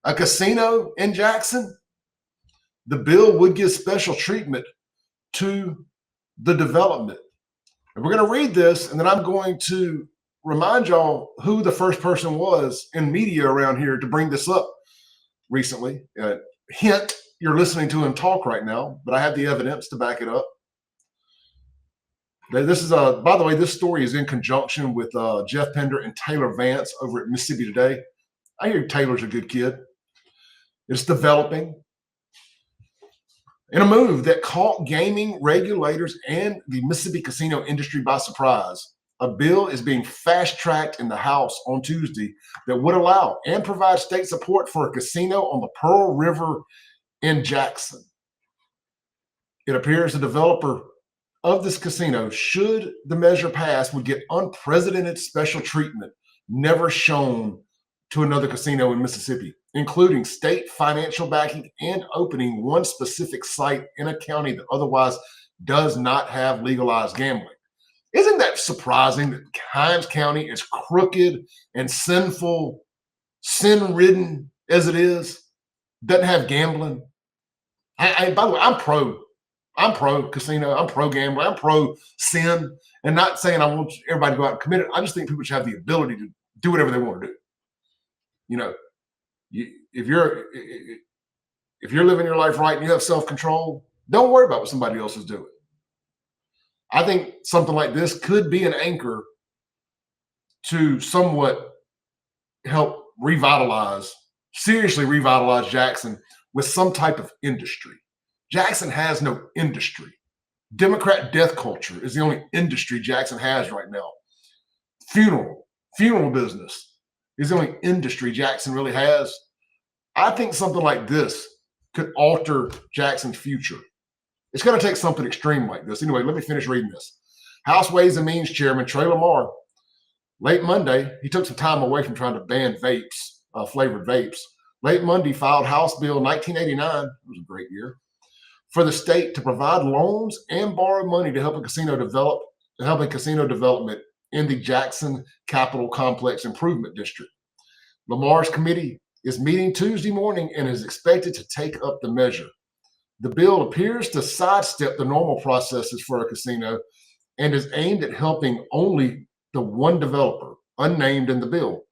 a casino in Jackson, the bill would give special treatment to the development. And we're going to read this, and then I'm going to remind y'all who the first person was in media around here to bring this up recently. Hint, you're listening to him talk right now, but I have the evidence to back it up. This is by the way, this story is in conjunction with Jeff Pender and Taylor Vance over at Mississippi Today. I hear Taylor's a good kid. It's developing. In a move that caught gaming regulators and the Mississippi casino industry by surprise, a bill is being fast-tracked in the House on Tuesday that would allow and provide state support for a casino on the Pearl River in Jackson. It appears the developer of this casino, should the measure pass, would get unprecedented special treatment never shown to another casino in Mississippi, including state financial backing and opening one specific site in a county that otherwise does not have legalized gambling. Isn't that surprising that Hinds County, as crooked and sinful, sin-ridden as it is, doesn't have gambling? By the way, I'm pro casino, I'm pro gambling, I'm pro sin, and not saying I want everybody to go out and commit it. I just think people should have the ability to do whatever they want to do. You know, if you're living your life right and you have self-control, don't worry about what somebody else is doing. I think something like this could be an anchor to somewhat help seriously revitalize Jackson with some type of industry. Jackson has no industry. Democrat death culture is the only industry Jackson has right now. Funeral business is the only industry Jackson really has. I think something like this could alter Jackson's future. It's going to take something extreme like this. Anyway, let me finish reading this. House Ways and Means Chairman Trey Lamar, late Monday, he took some time away from trying to ban vapes, flavored vapes. Late Monday, filed House Bill 1989. It was a great year for the state to provide loans and borrow money to help a casino development in the Jackson Capitol Complex Improvement District. Lamar's committee is meeting Tuesday morning and is expected to take up the measure. The bill appears to sidestep the normal processes for a casino and is aimed at helping only the one developer, unnamed in the bill.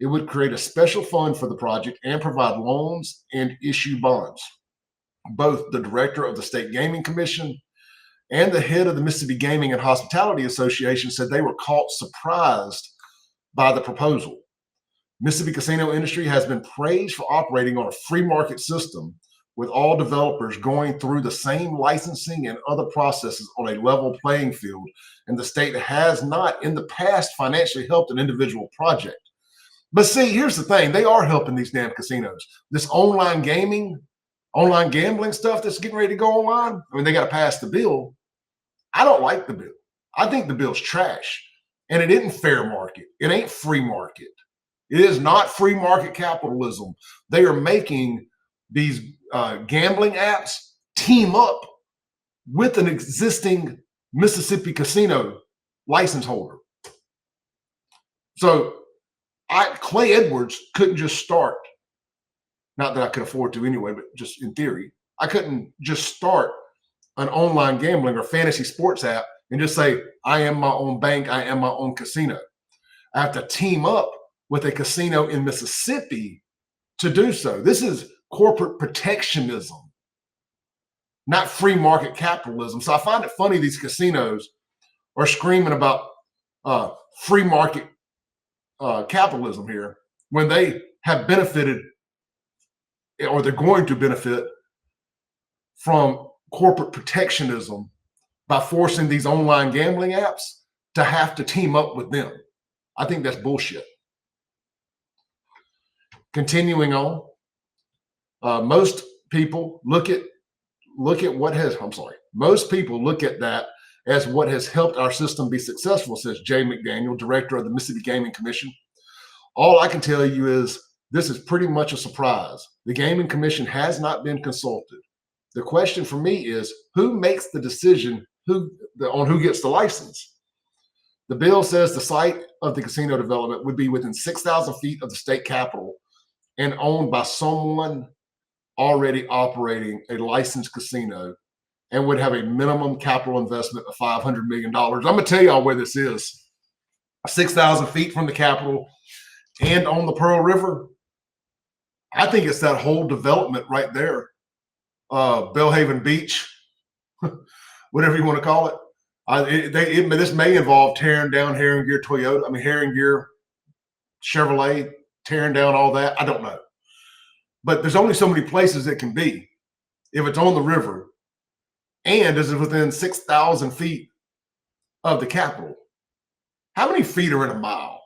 It would create a special fund for the project and provide loans and issue bonds. Both the director of the State Gaming Commission and the head of the Mississippi Gaming and Hospitality Association said they were caught surprised by the proposal. Mississippi casino industry has been praised for operating on a free market system, with all developers going through the same licensing and other processes on a level playing field, and the state has not in the past financially helped an individual project. But see, here's the thing, they are helping these damn casinos. This online gambling stuff that's getting ready to go online, I mean, they got to pass the bill. I don't like the bill. I think the bill's trash, and it isn't fair market. It ain't free market. It is not free market capitalism. They are making these gambling apps team up with an existing Mississippi casino license holder. So Clay Edwards couldn't just start, not that I could afford to anyway, but just in theory, I couldn't just start an online gambling or fantasy sports app and just say, I am my own bank, I am my own casino. I have to team up with a casino in Mississippi to do so. This is corporate protectionism, not free market capitalism. So I find it funny these casinos are screaming about free market capitalism here when they have benefited, or they're going to benefit from corporate protectionism by forcing these online gambling apps to have to team up with them. I think that's bullshit. Continuing on, most people look at that as what has helped our system be successful, says Jay McDaniel, director of the Mississippi Gaming Commission. All I can tell you is this is pretty much a surprise. The Gaming Commission has not been consulted. The question for me is, who makes the decision on who gets the license? The bill says the site of the casino development would be within 6,000 feet of the state capitol, and owned by someone already operating a licensed casino and would have a minimum capital investment of $500 million. I'm going to tell y'all where this is. 6,000 feet from the Capitol and on the Pearl River. I think it's that whole development right there. Bellhaven Beach, whatever you want to call it. This may involve tearing down Herring Gear Toyota. I mean, Herring Gear Chevrolet, tearing down all that. I don't know. But there's only so many places it can be if it's on the river and is within 6,000 feet of the Capitol. How many feet are in a mile?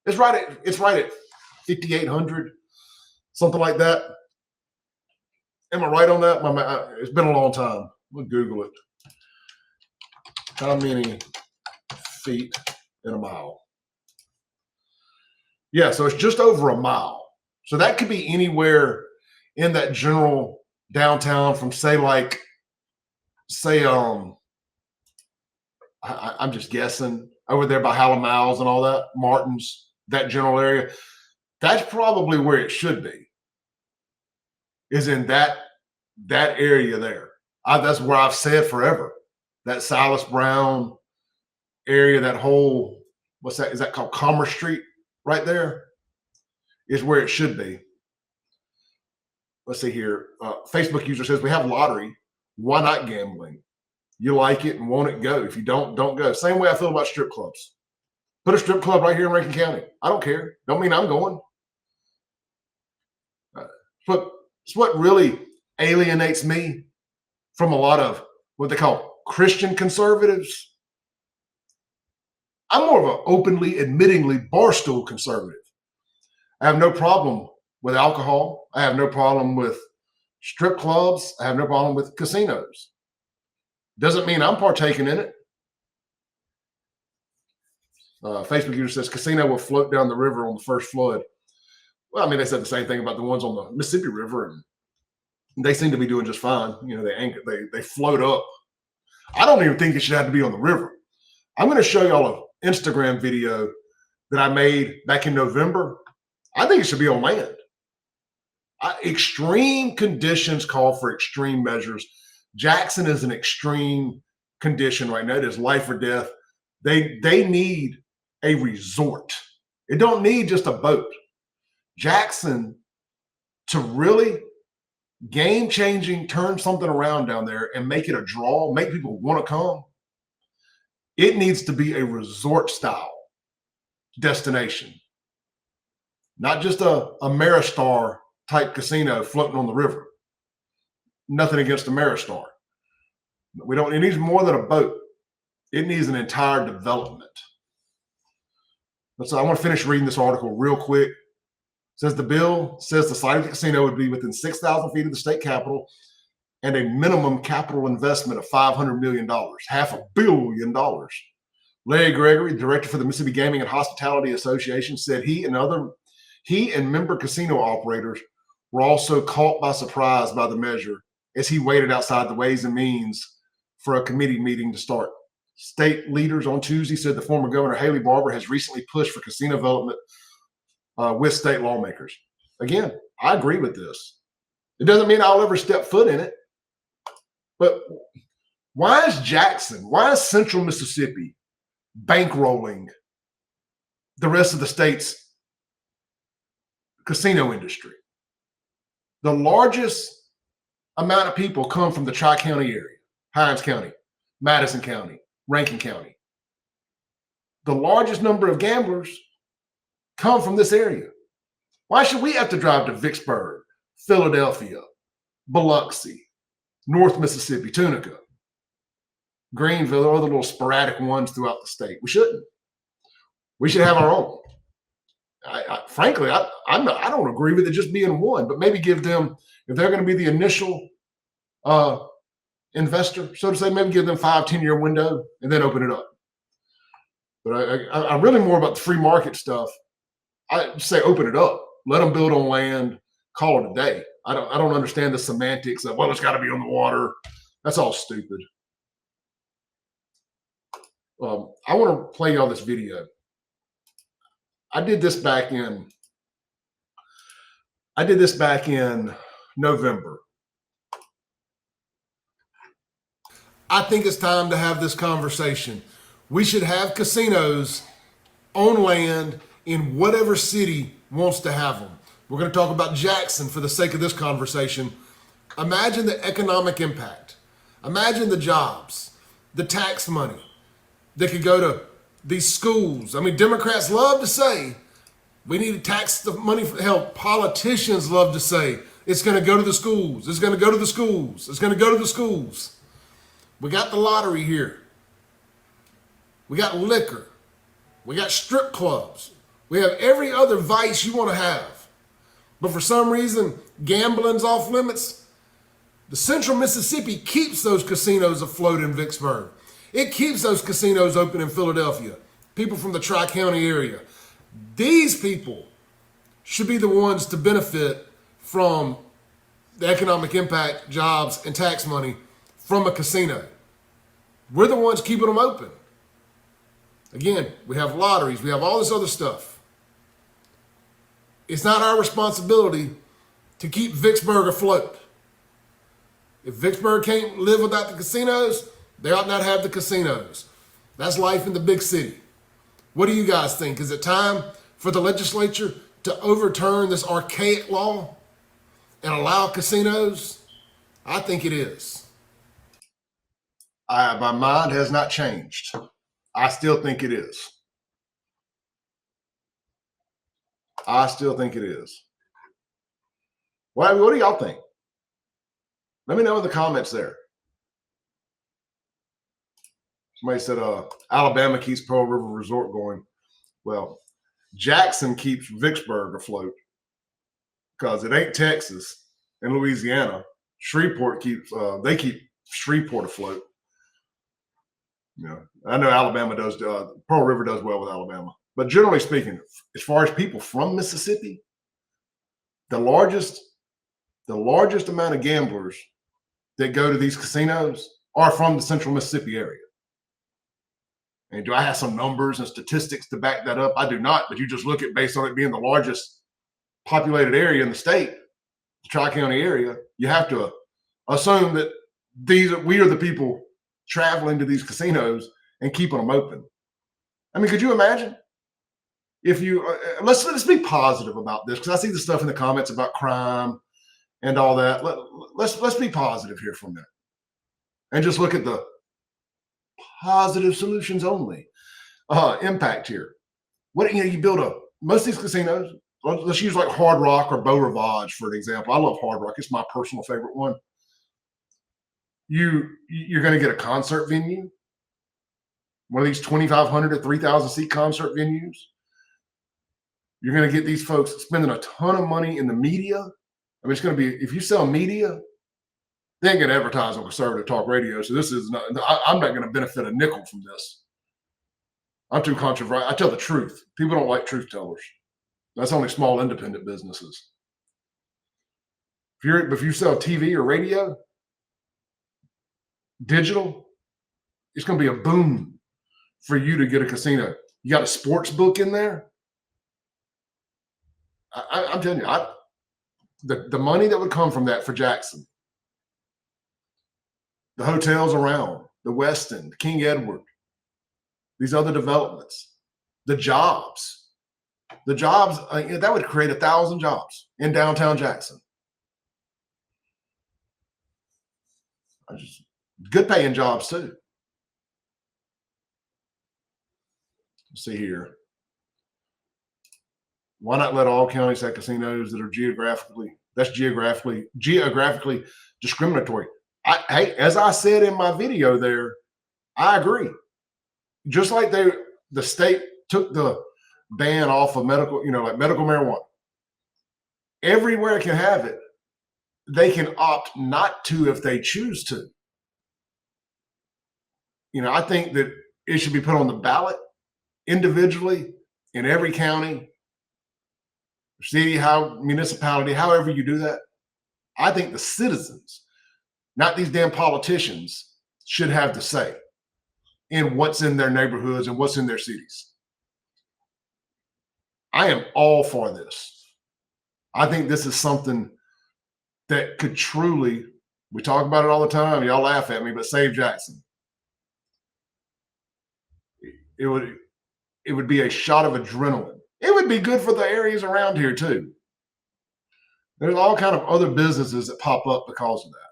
It's right at 5,800, something like that. Am I right on that? It's been a long time. We'll Google it. How many feet in a mile? Yeah, so it's just over a mile. So that could be anywhere in that general downtown from I'm just guessing, over there by Hallamals and all that, Martin's, that general area. That's probably where it should be, is in that area there. That's where I've said forever. That Silas Brown area, that whole, what's that? Is that called Commerce Street right there? Is where it should be. Let's see here. Facebook user says, we have lottery. Why not gambling? You like it and want it, go. If you don't go. Same way I feel about strip clubs. Put a strip club right here in Rankin County. I don't care. Don't mean I'm going. But it's what really alienates me from a lot of what they call Christian conservatives. I'm more of an openly, admittingly barstool conservative. I have no problem with alcohol. I have no problem with strip clubs. I have no problem with casinos. Doesn't mean I'm partaking in it. Facebook user says casino will float down the river on the first flood. Well, I mean, they said the same thing about the ones on the Mississippi River, and they seem to be doing just fine. You know, they float up. I don't even think it should have to be on the river. I'm going to show y'all an Instagram video that I made back in November. I think it should be on land. Extreme conditions call for extreme measures. Jackson is an extreme condition right now. It is life or death. They need a resort. It don't need just a boat. Jackson, to really game-changing, turn something around down there and make it a draw, make people want to come, it needs to be a resort-style destination. Not just a Ameristar type casino floating on the river. Nothing against Ameristar. It needs more than a boat. It needs an entire development. So I want to finish reading this article real quick. It says the bill says the site of the casino would be within 6,000 feet of the state capitol and a minimum capital investment of $500 million, $500 million. Larry Gregory, director for the Mississippi Gaming and Hospitality Association, said he and member casino operators were also caught by surprise by the measure as he waited outside the Ways and Means for a committee meeting to start. State leaders on Tuesday said the former Governor Haley Barbour has recently pushed for casino development with state lawmakers. Again, I agree with this. It doesn't mean I'll ever step foot in it. But why is Jackson, why is Central Mississippi bankrolling the rest of the state's casino industry? The largest amount of people come from the Tri-County area, Hinds County, Madison County, Rankin County. The largest number of gamblers come from this area. Why should we have to drive to Vicksburg, Philadelphia, Biloxi, North Mississippi, Tunica, Greenville, or the little sporadic ones throughout the state? We shouldn't. We should have our own. Frankly, I don't agree with it just being one, but maybe give them, if they're going to be the initial investor, so to say, maybe give them 5-10 year window and then open it up. But I'm really more about the free market stuff. I say open it up, let them build on land, call it a day. I don't understand the semantics of, well, it's got to be on the water. That's all stupid. I want to play y'all this video. I did this back in, I did this back in November. I think it's time to have this conversation. We should have casinos on land in whatever city wants to have them. We're going to talk about Jackson for the sake of this conversation. Imagine the economic impact. Imagine the jobs, the tax money that could go to these schools. I mean, Democrats love to say we need to tax the money for help. Politicians love to say it's going to go to the schools. It's going to go to the schools. It's going to go to the schools. We got the lottery here. We got liquor. We got strip clubs. We have every other vice you want to have. But for some reason, gambling's off limits. The Central Mississippi keeps those casinos afloat in Vicksburg. It keeps those casinos open in Philadelphia. People from the Tri-County area. These people should be the ones to benefit from the economic impact, jobs, and tax money from a casino. We're the ones keeping them open. Again, we have lotteries. We have all this other stuff. It's not our responsibility to keep Vicksburg afloat. If Vicksburg can't live without the casinos, they ought not have the casinos. That's life in the big city. What do you guys think? Is it time for the legislature to overturn this archaic law and allow casinos? I think it is. My mind has not changed. I still think it is. I still think it is. Well, what do y'all think? Let me know in the comments there. Somebody said Alabama keeps Pearl River Resort going. Well, Jackson keeps Vicksburg afloat because it ain't Texas and Louisiana. Shreveport keeps they keep Shreveport afloat. You know, I know Alabama does. Pearl River does well with Alabama, but generally speaking, as far as people from Mississippi, the largest amount of gamblers that go to these casinos are from the Central Mississippi area. And do I have some numbers and statistics to back that up? I do not, but you just look at based on it being the largest populated area in the state, the Tri-County area, you have to assume that we are the people traveling to these casinos and keeping them open. I mean, could you imagine if you let's be positive about this, because I see the stuff in the comments about crime and all that. Let's be positive here for a minute and just look at the positive solutions only impact here. What you build most of these casinos. Let's use like Hard Rock or Beau Rivage for an example. I love Hard Rock; it's my personal favorite one. You're going to get a concert venue, one of these 2,500 to 3,000 seat concert venues. You're going to get these folks spending a ton of money in the media. I mean, it's going to be, if you sell media, they ain't going to advertise on conservative talk radio. So this is not, I'm not going to benefit a nickel from this. I'm too controversial. I tell the truth. People don't like truth tellers. That's only small independent businesses. If you sell TV or radio, digital, it's going to be a boom for you to get a casino. You got a sports book in there. I'm telling you, the money that would come from that for Jackson, the hotels around, the Westin, King Edward, these other developments, the jobs, that would create 1,000 jobs in downtown Jackson. Good paying jobs too. Let's see here. Why not let all counties have casinos that are geographically discriminatory? Hey, as I said in my video there, I agree. Just like the state took the ban off of medical, like medical marijuana. Everywhere it can have it, they can opt not to if they choose to. I think that it should be put on the ballot individually in every county, city, municipality, however you do that. I think the citizens, not these damn politicians, should have the say in what's in their neighborhoods and what's in their cities. I am all for this. I think this is something that could truly, we talk about it all the time, y'all laugh at me, but save Jackson. It would be a shot of adrenaline. It would be good for the areas around here too. There's all kind of other businesses that pop up because of that,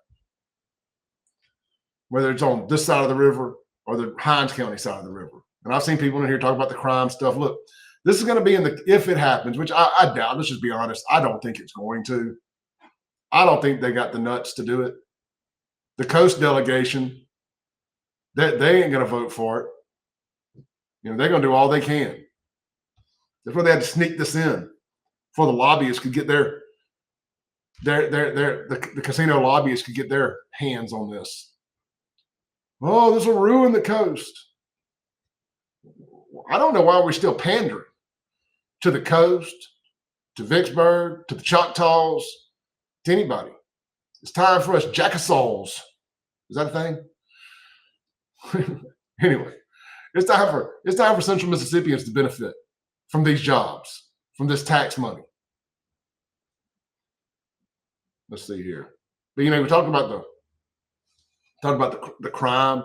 whether it's on this side of the river or the Hinds County side of the river. And I've seen people in here talk about the crime stuff. Look, this is going to be in the, if it happens, which I doubt, let's just be honest, I don't think it's going to. I don't think they got the nuts to do it. The coast delegation, they ain't going to vote for it. You know, they're going to do all they can. That's why they had to sneak this in before the lobbyists could get the casino lobbyists could get their hands on this. Oh, this will ruin the coast. I don't know why we're still pandering to the coast, to Vicksburg, to the Choctaws, to anybody. It's time for us jackasaws. Is that a thing? Anyway, it's time for Central Mississippians to benefit from these jobs, from this tax money. Let's see here. But you know, we're talking about the crime.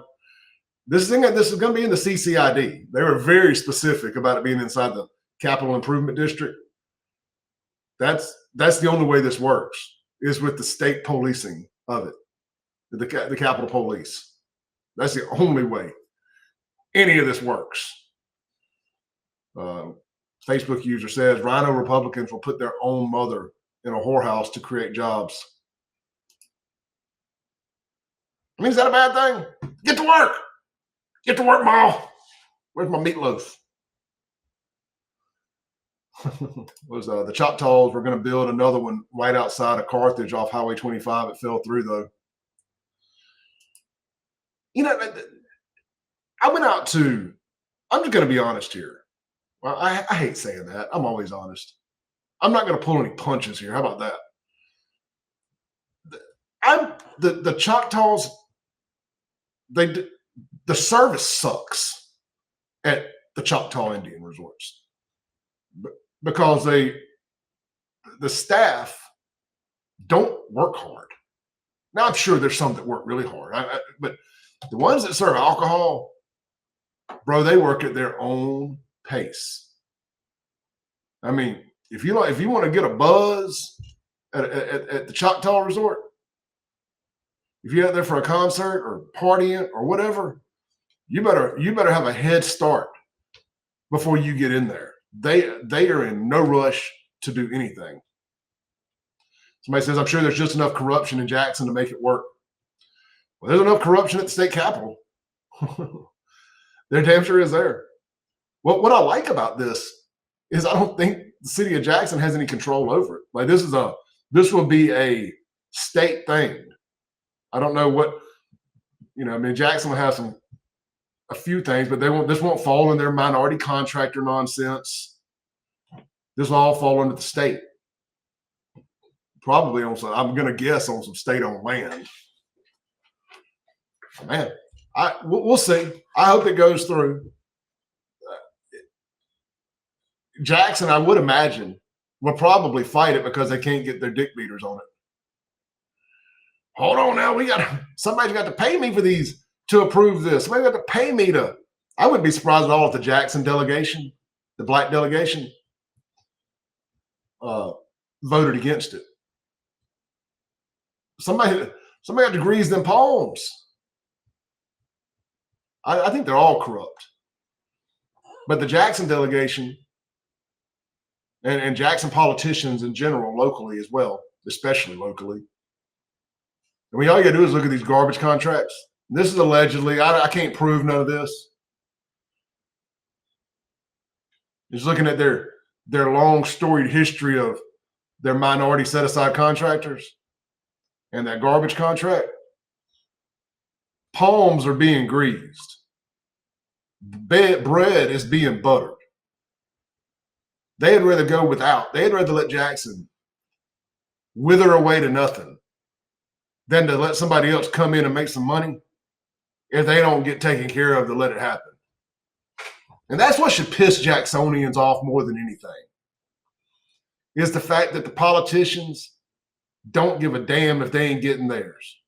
This is going to be in the CCID. They were very specific about it being inside the Capital Improvement District. That's the only way this works, is with the state policing of it, the Capitol Police. That's the only way any of this works. Facebook user says, Rhino Republicans will put their own mother in a whorehouse to create jobs. I mean, is that a bad thing? Get to work. Get to work, Ma. Where's my meatloaf? Was the Choctaws were going to build another one right outside of Carthage off Highway 25. It fell through, though. You know, I went out to, I'm just going to be honest here. Well, I hate saying that. I'm always honest. I'm not going to pull any punches here. How about that? The Choctaws, the service sucks at the Choctaw Indian resorts because the staff don't work hard. Now, I'm sure there's some that work really hard, but the ones that serve alcohol, bro, they work at their own pace. I mean, if you want to get a buzz at the Choctaw Resort, if you're out there for a concert or partying or whatever, you better have a head start before you get in there. They are in no rush to do anything. Somebody says, I'm sure there's just enough corruption in Jackson to make it work. Well, there's enough corruption at the state capitol. There damn sure is there. What I like about this is I don't think the city of Jackson has any control over it. Like this will be a state thing. I don't know what, I mean, Jackson will have a few things, but this won't fall in their minority contractor nonsense. This will all fall under the state. Probably on some, I'm going to guess on some state-owned land. Man, we'll see. I hope it goes through. Jackson, I would imagine, will probably fight it because they can't get their dick beaters on it. Hold on now, somebody's got to pay me for these to approve this. Somebody's got to pay me to. I wouldn't be surprised at all if the Jackson delegation, the black delegation, voted against it. Somebody had to grease them palms. I think they're all corrupt. But the Jackson delegation and Jackson politicians in general, locally as well, especially locally. I mean, all you gotta do is look at these garbage contracts. This is allegedly, I can't prove none of this. Just looking at their long storied history of their minority set aside contractors and that garbage contract. Palms are being greased. Bread is being buttered. They'd rather go without. They'd rather let Jackson wither away to nothing than to let somebody else come in and make some money if they don't get taken care of to let it happen. And that's what should piss Jacksonians off more than anything. is the fact that the politicians don't give a damn if they ain't getting theirs.